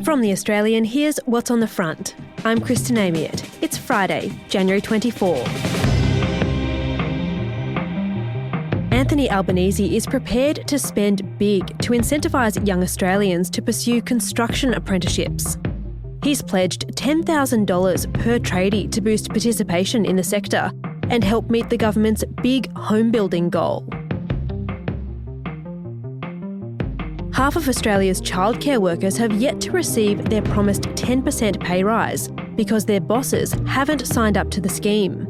From The Australian, here's what's on the front. I'm Kristen Amiot. It's Friday, January 24. Anthony Albanese is prepared to spend big to incentivise young Australians to pursue construction apprenticeships. He's pledged $10,000 per tradie to boost participation in the sector and help meet the government's big home building goal. Half of Australia's childcare workers have yet to receive their promised 10% pay rise because their bosses haven't signed up to the scheme.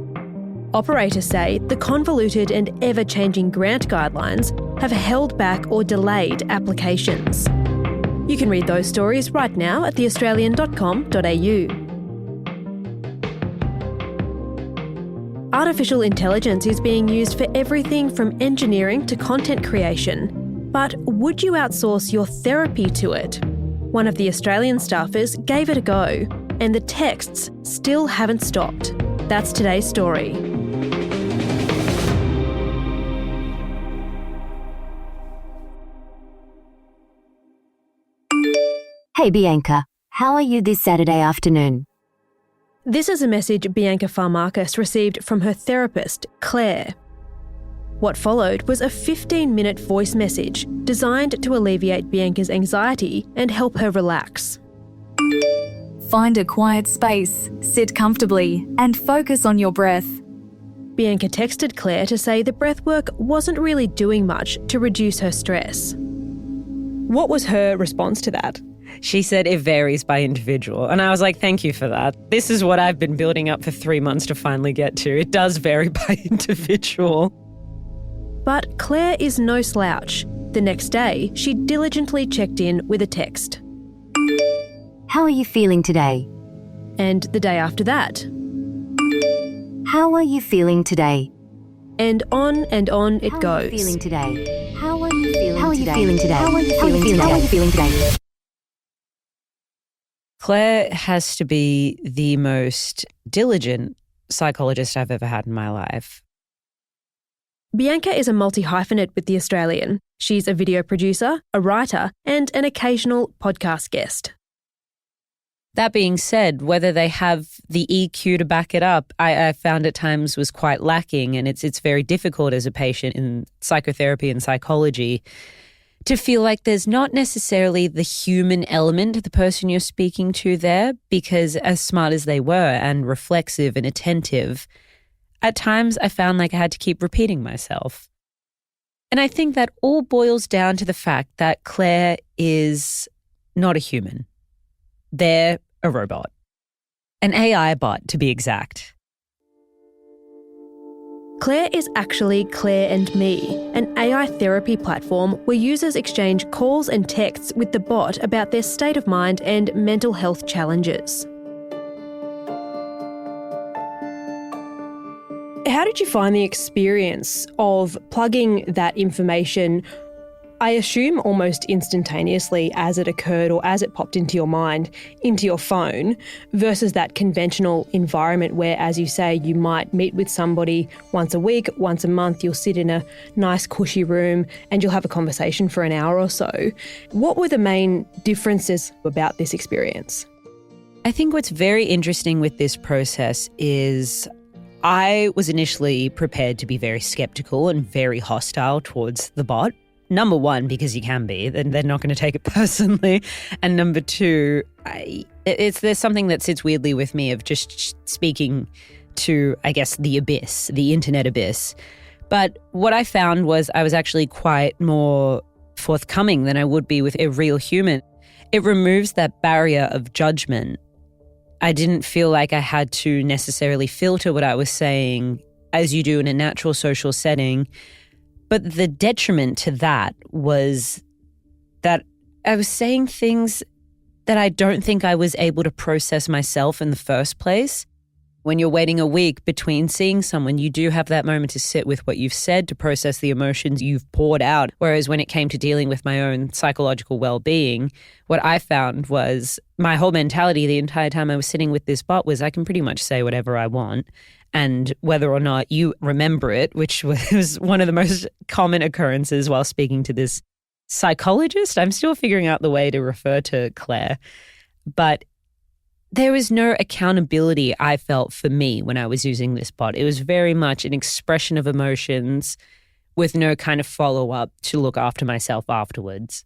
Operators say the convoluted and ever-changing grant guidelines have held back or delayed applications. You can read those stories right now at theaustralian.com.au. Artificial intelligence is being used for everything from engineering to content creation. But would you outsource your therapy to it? One of the Australian staffers gave it a go, and the texts still haven't stopped. That's today's story. Hey Bianca, how are you this Saturday afternoon? This is a message Bianca Farmakis received from her therapist, Claire. What followed was a 15-minute voice message designed to alleviate Bianca's anxiety and help her relax. Find a quiet space, sit comfortably, and focus on your breath. Bianca texted Claire to say the breathwork wasn't really doing much to reduce her stress. What was her response to that? She said it varies by individual. And I was like, thank you for that. This is what I've been building up for 3 months to finally get to. It does vary by individual. But Claire is no slouch. The next day, she diligently checked in with a text. How are you feeling today? And the day after that. How are you feeling today? And on it goes. How are you feeling today? How are you feeling today? How are you feeling today? How are you feeling today? Claire has to be the most diligent psychologist I've ever had in my life. Bianca is a multi-hyphenate with The Australian. She's a video producer, a writer, and an occasional podcast guest. That being said, whether they have the EQ to back it up, I found at times was quite lacking, and it's very difficult as a patient in psychotherapy and psychology to feel like there's not necessarily the human element of the person you're speaking to there, because as smart as they were and reflexive and attentive, at times I found like I had to keep repeating myself. And I think that all boils down to the fact that Claire is not a human. They're a robot. An AI bot, to be exact. Claire is actually Claire and Me, an AI therapy platform where users exchange calls and texts with the bot about their state of mind and mental health challenges. How did you find the experience of plugging that information, I assume almost instantaneously as it occurred or as it popped into your mind, into your phone, versus that conventional environment where, as you say, you might meet with somebody once a week, once a month, you'll sit in a nice cushy room and you'll have a conversation for an hour or so. What were the main differences about this experience? I think what's very interesting with this process is I was initially prepared to be very skeptical and very hostile towards the bot. Number one, because you can be, then they're not going to take it personally. And number two, there's something that sits weirdly with me of just speaking to, I guess, the abyss, the internet abyss. But what I found was I was actually quite more forthcoming than I would be with a real human. It removes that barrier of judgment. I didn't feel like I had to necessarily filter what I was saying as you do in a natural social setting. But the detriment to that was that I was saying things that I don't think I was able to process myself in the first place. When you're waiting a week between seeing someone, you do have that moment to sit with what you've said, to process the emotions you've poured out. Whereas when it came to dealing with my own psychological well-being, what I found was my whole mentality the entire time I was sitting with this bot was I can pretty much say whatever I want. And whether or not you remember it, which was one of the most common occurrences while speaking to this psychologist, I'm still figuring out the way to refer to Claire. but there was no accountability I felt for me when I was using this bot. It was very much an expression of emotions with no kind of follow-up to look after myself afterwards.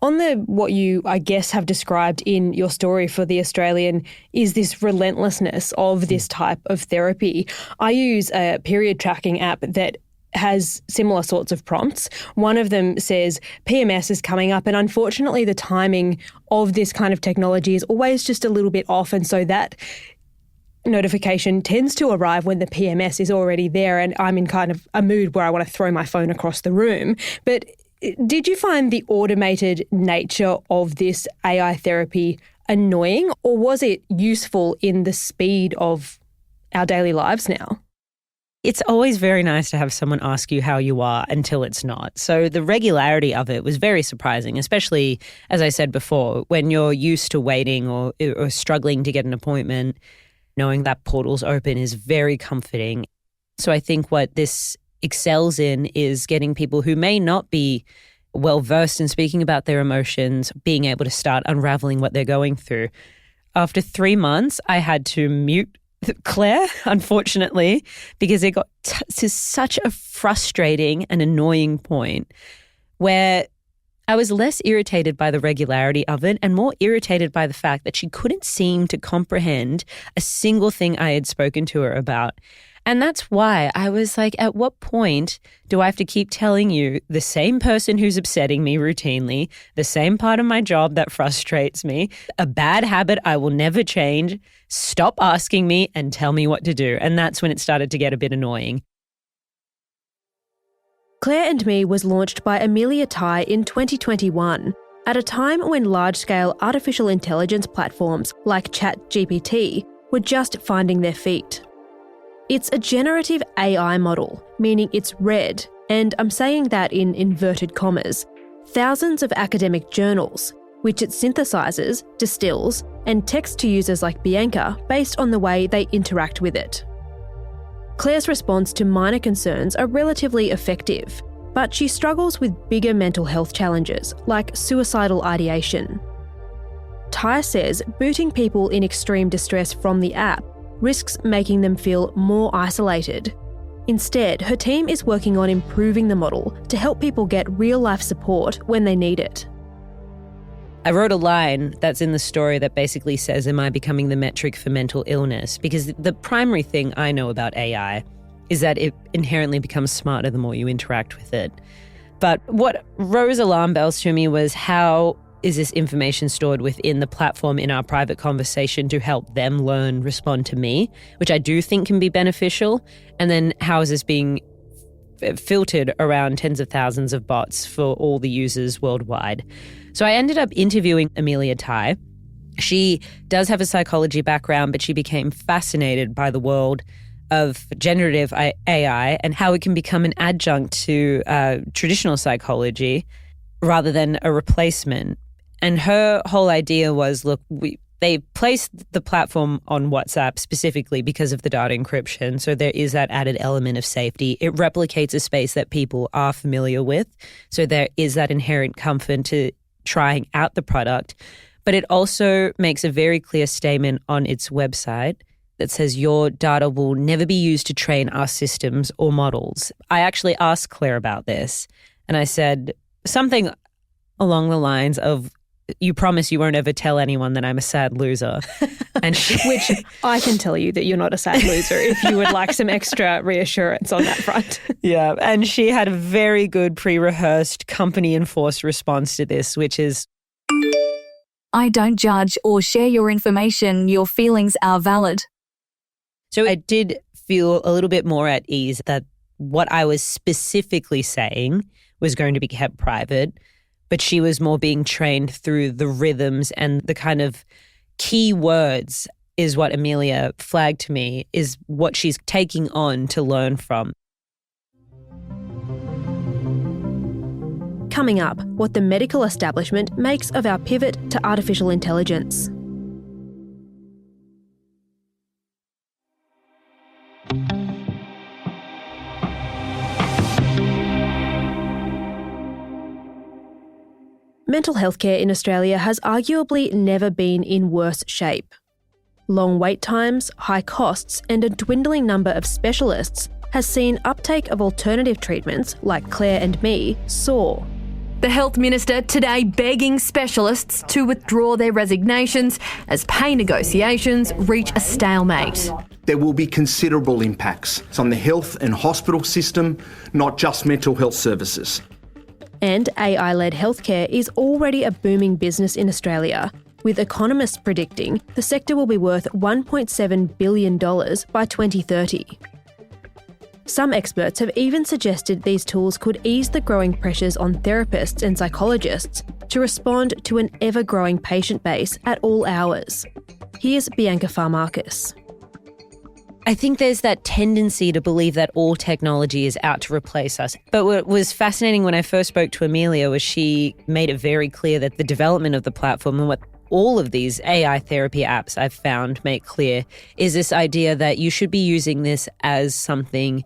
On what you, I guess, have described in your story for The Australian is this relentlessness of this type of therapy. I use a period tracking app that has similar sorts of prompts. One of them says PMS is coming up, and unfortunately the timing of this kind of technology is always just a little bit off, and so that notification tends to arrive when the PMS is already there and I'm in kind of a mood where I want to throw my phone across the room. But did you find the automated nature of this AI therapy annoying, or was it useful in the speed of our daily lives now? It's always very nice to have someone ask you how you are until it's not. So the regularity of it was very surprising, especially, as I said before, when you're used to waiting or struggling to get an appointment. Knowing that portal's open is very comforting. So I think what this excels in is getting people who may not be well versed in speaking about their emotions, being able to start unraveling what they're going through. After 3 months, I had to mute Claire, unfortunately, because it got to such a frustrating and annoying point where I was less irritated by the regularity of it and more irritated by the fact that she couldn't seem to comprehend a single thing I had spoken to her about. And that's why I was like, at what point do I have to keep telling you the same person who's upsetting me routinely, the same part of my job that frustrates me, a bad habit I will never change, stop asking me and tell me what to do? And that's when it started to get a bit annoying. Claire and Me was launched by Amelia Tai in 2021, at a time when large-scale artificial intelligence platforms like ChatGPT were just finding their feet. It's a generative AI model, meaning it's read, and I'm saying that in inverted commas, thousands of academic journals, which it synthesises, distills, and texts to users like Bianca based on the way they interact with it. Claire's response to minor concerns are relatively effective, but she struggles with bigger mental health challenges like suicidal ideation. Tai says booting people in extreme distress from the app risks making them feel more isolated. Instead, her team is working on improving the model to help people get real-life support when they need it. I wrote a line that's in the story that basically says, am I becoming the metric for mental illness? Because the primary thing I know about AI is that it inherently becomes smarter the more you interact with it. But what rose alarm bells to me was how is this information stored within the platform in our private conversation to help them learn, respond to me, which I do think can be beneficial. And then how is this being filtered around tens of thousands of bots for all the users worldwide? So I ended up interviewing Amelia Tai. She does have a psychology background, but she became fascinated by the world of generative AI and how it can become an adjunct to traditional psychology rather than a replacement. And her whole idea was, look, they placed the platform on WhatsApp specifically because of the data encryption. So there is that added element of safety. It replicates a space that people are familiar with. So there is that inherent comfort to trying out the product. But it also makes a very clear statement on its website that says your data will never be used to train our systems or models. I actually asked Claire about this and I said something along the lines of, you promise you won't ever tell anyone that I'm a sad loser. And which I can tell you that you're not a sad loser if you would like some extra reassurance on that front. Yeah, and she had a very good pre-rehearsed company-enforced response to this, which is, I don't judge or share your information. Your feelings are valid. So I did feel a little bit more at ease that what I was specifically saying was going to be kept private, but she was more being trained through the rhythms and the kind of key words is what Amelia flagged to me is what she's taking on to learn from. Coming up, what the medical establishment makes of our pivot to artificial intelligence. Mental health care in Australia has arguably never been in worse shape. Long wait times, high costs, and a dwindling number of specialists has seen uptake of alternative treatments like Claire and Me soar. The Health Minister today begging specialists to withdraw their resignations as pay negotiations reach a stalemate. There will be considerable impacts on the health and hospital system, not just mental health services. And AI-led healthcare is already a booming business in Australia, with economists predicting the sector will be worth $1.7 billion by 2030. Some experts have even suggested these tools could ease the growing pressures on therapists and psychologists to respond to an ever-growing patient base at all hours. Here's Bianca Farmakis. I think there's that tendency to believe that all technology is out to replace us. But what was fascinating when I first spoke to Amelia was she made it very clear that the development of the platform and what all of these AI therapy apps I've found make clear is this idea that you should be using this as something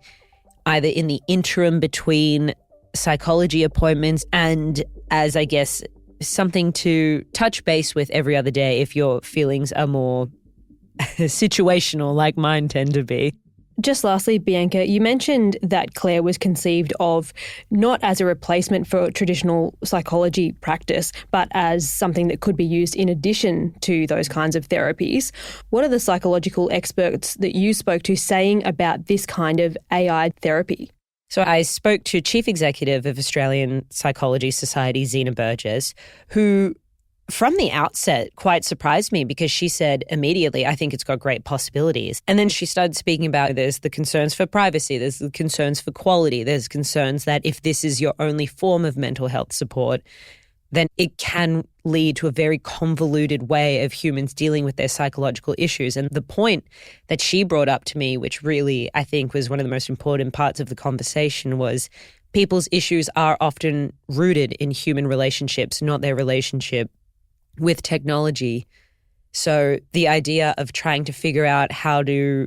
either in the interim between psychology appointments and as, I guess, something to touch base with every other day if your feelings are more situational like mine tend to be. Just lastly, Bianca, you mentioned that Claire was conceived of not as a replacement for traditional psychology practice, but as something that could be used in addition to those kinds of therapies. What are the psychological experts that you spoke to saying about this kind of AI therapy? So I spoke to Chief Executive of Australian Psychology Society, Zena Burgess, who from the outset quite surprised me because she said immediately, I think it's got great possibilities. And then she started speaking about there's the concerns for privacy, there's the concerns for quality, there's concerns that if this is your only form of mental health support, then it can lead to a very convoluted way of humans dealing with their psychological issues. And the point that she brought up to me, which really I think was one of the most important parts of the conversation, was people's issues are often rooted in human relationships, not their relationship with technology. So the idea of trying to figure out how to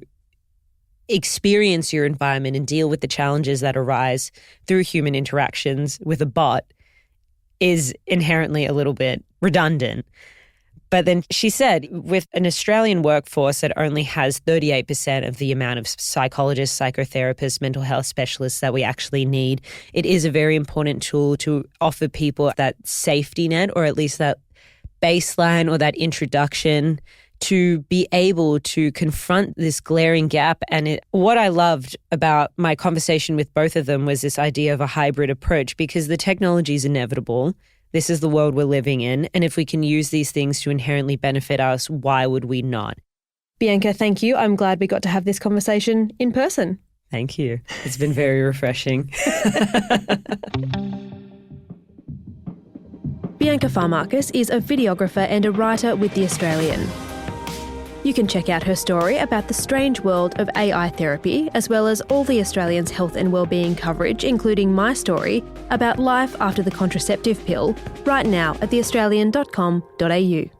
experience your environment and deal with the challenges that arise through human interactions with a bot is inherently a little bit redundant. But then she said, with an Australian workforce that only has 38% of the amount of psychologists, psychotherapists, mental health specialists that we actually need, it is a very important tool to offer people that safety net, or at least that baseline or that introduction to be able to confront this glaring gap. And what I loved about my conversation with both of them was this idea of a hybrid approach, because the technology is inevitable. This is the world we're living in. And if we can use these things to inherently benefit us, why would we not? Bianca, thank you. I'm glad we got to have this conversation in person. Thank you. It's been very refreshing. Bianca Farmakis is a videographer and a writer with The Australian. You can check out her story about the strange world of AI therapy, as well as all The Australian's health and wellbeing coverage, including my story about life after the contraceptive pill, right now at theaustralian.com.au.